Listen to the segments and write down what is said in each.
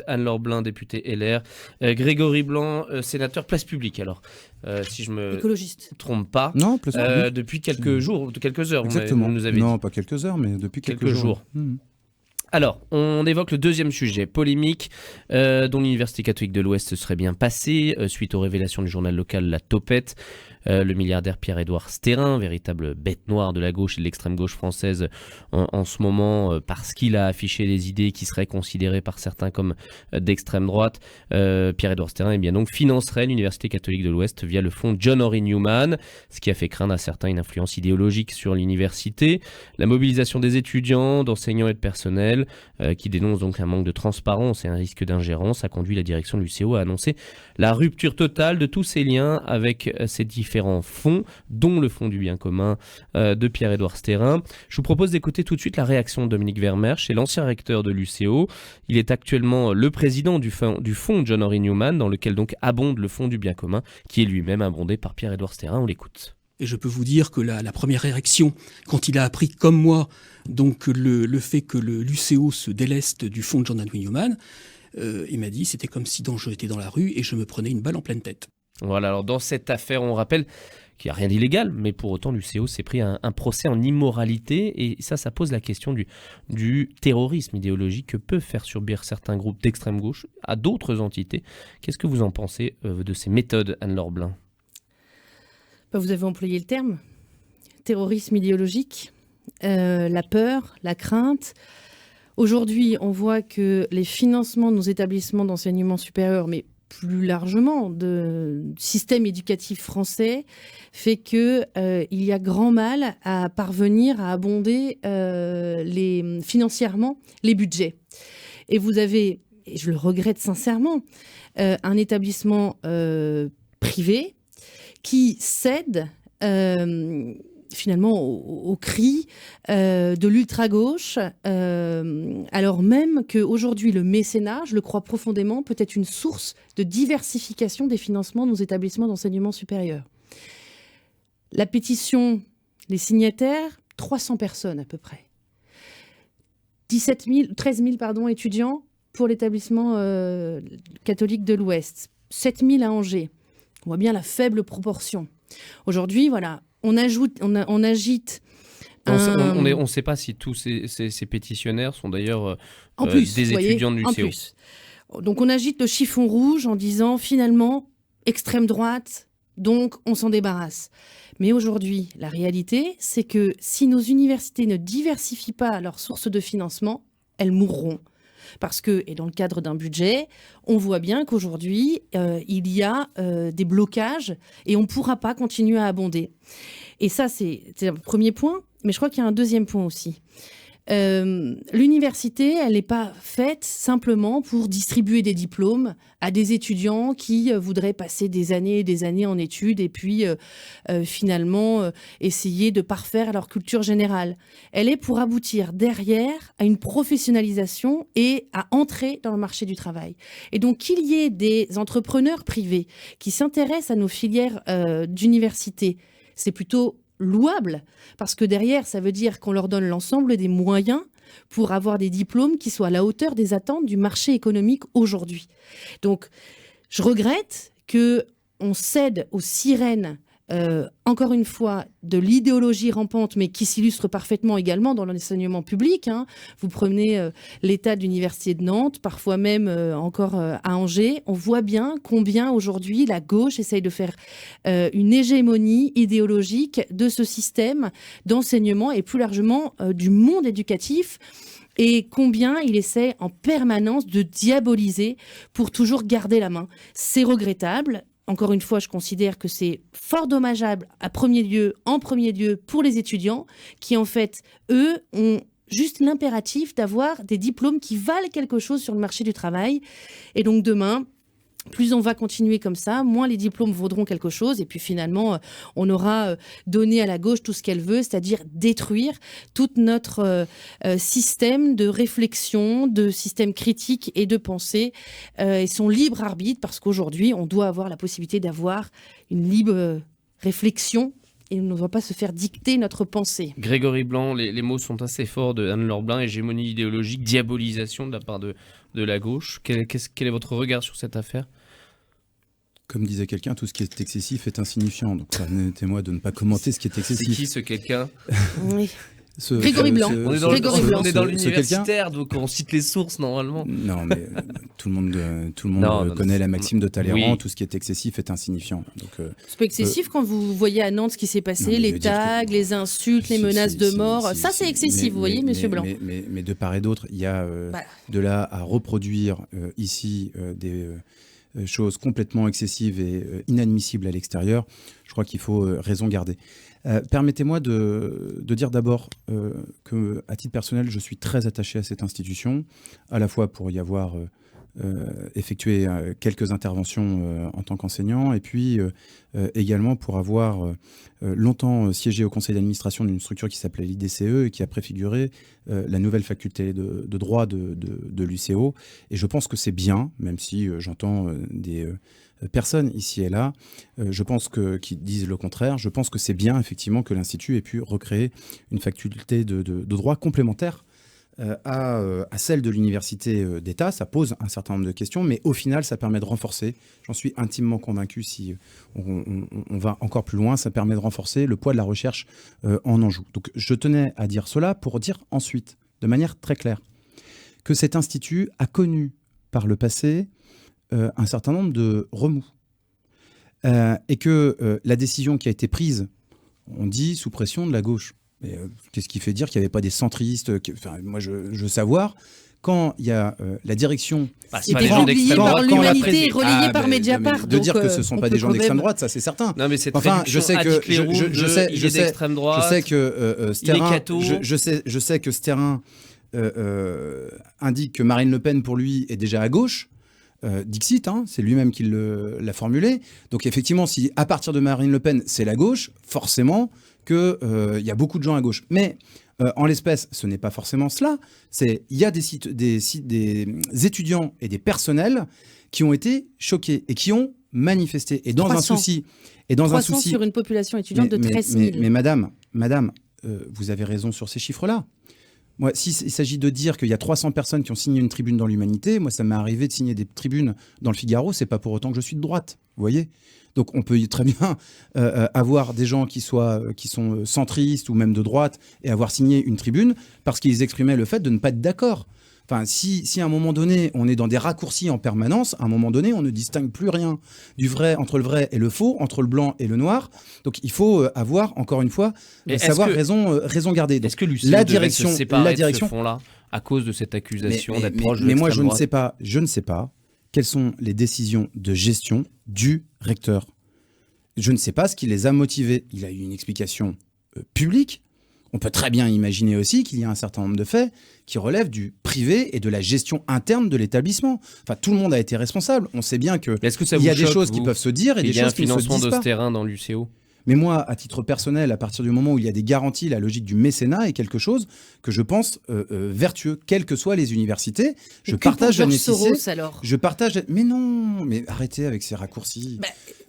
Anne-Laure Blin, députée LR, Grégory Blanc, sénateur Place Publique. Alors, si je me écologiste. trompe pas, Non, Place Publique. depuis quelques jours, quelques heures, Exactement. vous nous avez non, dit. pas quelques heures, mais depuis quelques jours. Alors, on évoque le deuxième sujet, polémique, dont l'Université catholique de l'Ouest se serait bien passée, suite aux révélations du journal local La Topette. Le milliardaire Pierre-Édouard Stérin, véritable bête noire de la gauche et de l'extrême gauche française en ce moment, parce qu'il a affiché des idées qui seraient considérées par certains comme d'extrême droite. Pierre-Édouard Stérin, eh bien donc, financerait l'Université catholique de l'Ouest via le fonds John Henry Newman, ce qui a fait craindre à certains une influence idéologique sur l'université. La mobilisation des étudiants, d'enseignants et de personnel, qui dénoncent donc un manque de transparence et un risque d'ingérence, a conduit la direction de l'UCO à annoncer la rupture totale de tous ses liens avec ces différents fonds, dont le fonds du bien commun de Pierre-Édouard Stérin. Je vous propose d'écouter tout de suite la réaction de Dominique Vermeersch, c'est l'ancien recteur de l'UCO. Il est actuellement le président du fonds John Henry Newman, dans lequel donc abonde le fonds du bien commun, qui est lui-même abondé par Pierre-Édouard Stérin. On l'écoute. Et je peux vous dire que la première réaction, quand il a appris, comme moi, donc le fait que l'UCO se déleste du fonds de John Henry Newman, il m'a dit c'était comme si j'étais dans la rue et je me prenais une balle en pleine tête. Voilà, alors dans cette affaire, on rappelle qu'il n'y a rien d'illégal, mais pour autant l'UCO s'est pris un procès en immoralité, et ça pose la question du terrorisme idéologique que peuvent faire subir certains groupes d'extrême gauche à d'autres entités. Qu'est-ce que vous en pensez de ces méthodes, Anne-Laure Blin ? Vous avez employé le terme, terrorisme idéologique, la peur, la crainte. Aujourd'hui, on voit que les financements de nos établissements d'enseignement supérieur, mais plus largement de système éducatif français, fait que il y a grand mal à parvenir à abonder financièrement les budgets. Et vous avez, et je le regrette sincèrement, un établissement privé qui cède finalement aux cris de l'ultra-gauche, alors même qu'aujourd'hui le mécénat, je le crois profondément, peut être une source de diversification des financements de nos établissements d'enseignement supérieur. La pétition, les signataires, 300 personnes à peu près. 13 000 étudiants pour l'établissement catholique de l'Ouest. 7 000 à Angers. On voit bien la faible proportion. Aujourd'hui, voilà, on agite. On ne sait pas si tous ces pétitionnaires sont d'ailleurs des étudiants de l'UCO. Donc on agite le chiffon rouge en disant finalement extrême droite, donc on s'en débarrasse. Mais aujourd'hui, la réalité, c'est que si nos universités ne diversifient pas leurs sources de financement, elles mourront. Parce que, et dans le cadre d'un budget, on voit bien qu'aujourd'hui, il y a des blocages et on ne pourra pas continuer à abonder. Et ça, c'est le premier point. Mais je crois qu'il y a un deuxième point aussi. L'université, elle n'est pas faite simplement pour distribuer des diplômes à des étudiants qui voudraient passer des années et des années en études et puis finalement essayer de parfaire leur culture générale. Elle est pour aboutir derrière à une professionnalisation et à entrer dans le marché du travail. Et donc qu'il y ait des entrepreneurs privés qui s'intéressent à nos filières d'université, c'est plutôt louable, parce que derrière, ça veut dire qu'on leur donne l'ensemble des moyens pour avoir des diplômes qui soient à la hauteur des attentes du marché économique aujourd'hui. Donc, je regrette qu'on cède aux sirènes, encore une fois, de l'idéologie rampante, mais qui s'illustre parfaitement également dans l'enseignement public. Hein. Vous prenez l'état de l'université de Nantes, parfois même encore à Angers. On voit bien combien aujourd'hui la gauche essaye de faire une hégémonie idéologique de ce système d'enseignement et plus largement du monde éducatif. Et combien il essaie en permanence de diaboliser pour toujours garder la main. C'est regrettable. Encore une fois, je considère que c'est fort dommageable en premier lieu pour les étudiants qui, en fait, eux, ont juste l'impératif d'avoir des diplômes qui valent quelque chose sur le marché du travail. Et donc demain, plus on va continuer comme ça, moins les diplômes vaudront quelque chose. Et puis finalement, on aura donné à la gauche tout ce qu'elle veut, c'est-à-dire détruire tout notre système de réflexion, de système critique et de pensée et son libre arbitre, parce qu'aujourd'hui, on doit avoir la possibilité d'avoir une libre réflexion et on ne doit pas se faire dicter notre pensée. Grégory Blanc, les mots sont assez forts de Anne-Laure Blin, hégémonie idéologique, diabolisation de la part de de la gauche. Quel est votre regard sur cette affaire ? Comme disait quelqu'un, tout ce qui est excessif est insignifiant. Donc, permettez-moi de ne pas commenter ce qui est C'est excessif. qui ce quelqu'un ? Oui. Grégory Blanc. On est dans, Grégory Blanc. on est dans ce l'universitaire, donc on cite les sources normalement. Non, mais tout le monde Non, connaît la maxime de Talleyrand. Oui. Tout ce qui est excessif est insignifiant. Donc, C'est pas excessif quand vous voyez à Nantes ce qui s'est passé, Non, mais je les veux dire tags, que- les insultes, les menaces de mort. Ça, c'est excessif, vous voyez, monsieur Blanc. Mais de part et d'autre, il y a Voilà. de là à reproduire ici des choses complètement excessives et inadmissibles à l'extérieur. Je crois qu'il faut raison garder. Permettez-moi de dire d'abord que, à titre personnel, je suis très attaché à cette institution, à la fois pour y avoir effectué quelques interventions en tant qu'enseignant, et puis également pour avoir longtemps siégé au conseil d'administration d'une structure qui s'appelait l'IDCE et qui a préfiguré la nouvelle faculté de droit de l'UCO. Et je pense que c'est bien, même si j'entends des personnes ici et là, je pense qui disent le contraire. Je pense que c'est bien effectivement que l'Institut ait pu recréer une faculté de droit complémentaire à celle de l'université d'État. Ça pose un certain nombre de questions, mais au final, ça permet de renforcer, j'en suis intimement convaincu, si on va encore plus loin, ça permet de renforcer le poids de la recherche en Anjou. Donc je tenais à dire cela pour dire ensuite, de manière très claire, que cet institut a connu par le passé un certain nombre de remous. Et que la décision qui a été prise, on dit, sous pression de la gauche. Mais qu'est-ce qui fait dire qu'il n'y avait pas des centristes moi, je veux savoir, quand il y a la direction... C'est pas les gens d'extrême droite. L'Humanité est relayé par Mediapart. De dire que ce ne sont pas des gens d'extrême droite, ça c'est certain. Non, mais cette Enfin, je sais que d'extrême droite, je sais que Sterrin, je sais que Sterrin indique que Marine Le Pen pour lui est déjà à gauche. Dixit, c'est lui-même qui l'a formulé. Donc effectivement, si à partir de Marine Le Pen, c'est la gauche, forcément qu'il y a beaucoup de gens à gauche. Mais en l'espèce, ce n'est pas forcément cela. Il y a des étudiants et des personnels qui ont été choqués et qui ont manifesté. Et dans 300. un souci... Et dans 300 un souci, sur une population étudiante de 13 000. mais madame, vous avez raison sur ces chiffres-là. Moi, s'il s'agit de dire qu'il y a 300 personnes qui ont signé une tribune dans l'Humanité, moi, ça m'est arrivé de signer des tribunes dans le Figaro, c'est pas pour autant que je suis de droite, vous voyez ? Donc, on peut très bien avoir des gens qui sont centristes ou même de droite et avoir signé une tribune parce qu'ils exprimaient le fait de ne pas être d'accord. Enfin, si à un moment donné, on est dans des raccourcis en permanence, à un moment donné, on ne distingue plus rien entre le vrai et le faux, entre le blanc et le noir. Donc, il faut avoir, encore une fois, raison garder. Donc, est-ce que l'UCO devait se séparer de ce fonds-là à cause de cette accusation d'être proche de l'extrême droite ? Mais moi, je ne sais pas quelles sont les décisions de gestion du recteur. Je ne sais pas ce qui les a motivés. Il a eu une explication publique. On peut très bien imaginer aussi qu'il y a un certain nombre de faits qui relèvent du privé et de la gestion interne de l'établissement. Enfin, tout le monde a été responsable. On sait bien qu'il y a des choses qui peuvent se dire et des choses qui ne se disent pas. Il y a un financement de Sterrin dans l'UCO. Mais moi, à titre personnel, à partir du moment où il y a des garanties, la logique du mécénat est quelque chose que je pense vertueux, quelles que soient les universités. Je partage la nécessité. Je partage. Mais non, mais arrêtez avec ces raccourcis.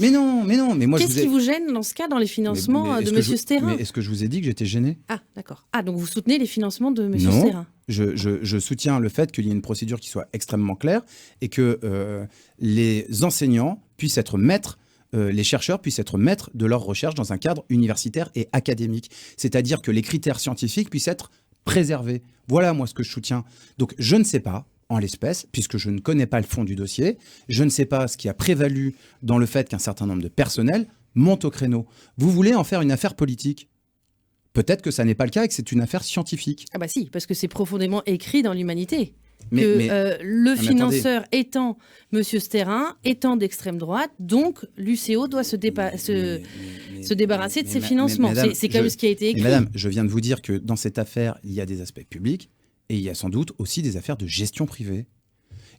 Mais non. Mais moi, qu'est-ce qui vous gêne dans ce cas, dans les financements de M. Sterrin ? Mais est-ce que je vous ai dit que j'étais gêné ? Ah, d'accord. Ah, donc vous soutenez les financements de M. Non. Sterrin ? Je soutiens le fait qu'il y ait une procédure qui soit extrêmement claire et que les enseignants puissent être maîtres. Les chercheurs puissent être maîtres de leur recherche dans un cadre universitaire et académique. C'est-à-dire que les critères scientifiques puissent être préservés. Voilà, moi, ce que je soutiens. Donc, je ne sais pas, en l'espèce, puisque je ne connais pas le fond du dossier, je ne sais pas ce qui a prévalu dans le fait qu'un certain nombre de personnels montent au créneau. Vous voulez en faire une affaire politique ? Peut-être que ça n'est pas le cas et que c'est une affaire scientifique. Ah bah si, parce que c'est profondément écrit dans l'Humanité. Le financeur étant M. Sterrin, étant d'extrême droite, donc l'UCO doit se débarrasser de ses financements. C'est quand même ce qui a été écrit. Madame, je viens de vous dire que dans cette affaire, il y a des aspects publics et il y a sans doute aussi des affaires de gestion privée.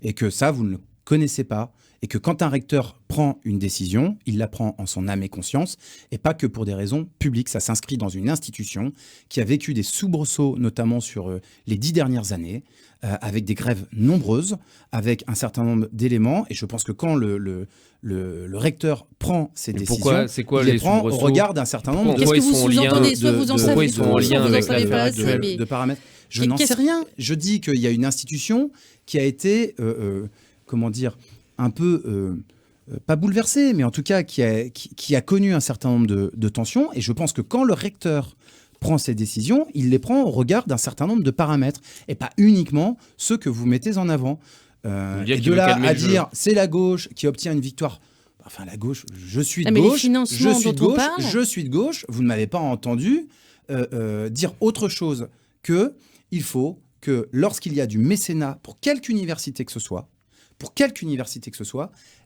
Et que ça, vous ne le connaissez pas. Et que quand un recteur prend une décision, il la prend en son âme et conscience, et pas que pour des raisons publiques. Ça s'inscrit dans une institution qui a vécu des soubresauts, notamment sur les 10 dernières années, avec des grèves nombreuses, avec un certain nombre d'éléments. Et je pense que quand le recteur prend ces décisions, il les prend au regard d'un certain nombre Qu'est-ce que vous sous-entendez ? Soit vous en savez de paramètres. Je n'en sais rien. Je dis qu'il y a une institution qui a été, un peu, pas bouleversée, mais en tout cas qui a connu un certain nombre de tensions. Et je pense que quand le recteur prend ses décisions, il les prend au regard d'un certain nombre de paramètres, et pas uniquement ceux que vous mettez en avant. Et de là à dire c'est la gauche qui obtient une victoire. Enfin, la gauche, je suis de gauche, je suis de gauche. Vous ne m'avez pas entendu dire autre chose que il faut que lorsqu'il y a du mécénat pour quelque université que ce soit,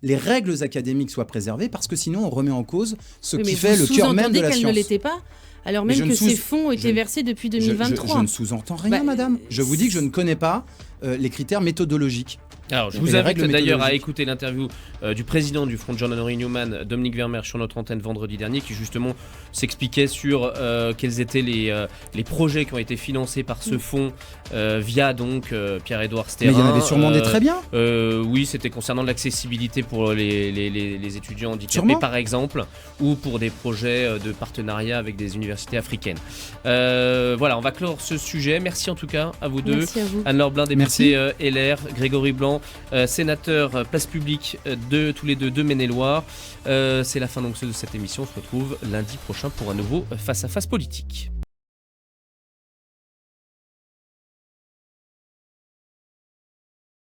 les règles académiques soient préservées, parce que sinon on remet en cause ce qui fait le cœur même de la science. Qu'elle ne l'était pas, alors même que ces fonds étaient versés depuis 2023. Je ne sous-entends rien, madame. Je vous dis que je ne connais pas les critères méthodologiques. Alors, je vous invite d'ailleurs à écouter l'interview du président du Front John Henry Newman, Dominique Vermeer, sur notre antenne vendredi dernier, qui justement s'expliquait sur quels étaient les projets qui ont été financés par ce fonds via donc Pierre-Édouard Stérin. Mais il y en avait sûrement des très bien. Oui, c'était concernant l'accessibilité pour les étudiants handicapés par exemple, ou pour des projets de partenariat avec des universités africaines. Voilà, on va clore ce sujet. Merci en tout cas à vous deux. Merci à vous. Anne-Laure Blin, députée LR, Grégory Blanc, sénateur place publique tous les deux de Maine-et-Loire. C'est la fin donc de cette émission. On se retrouve lundi prochain pour un nouveau Face à Face politique.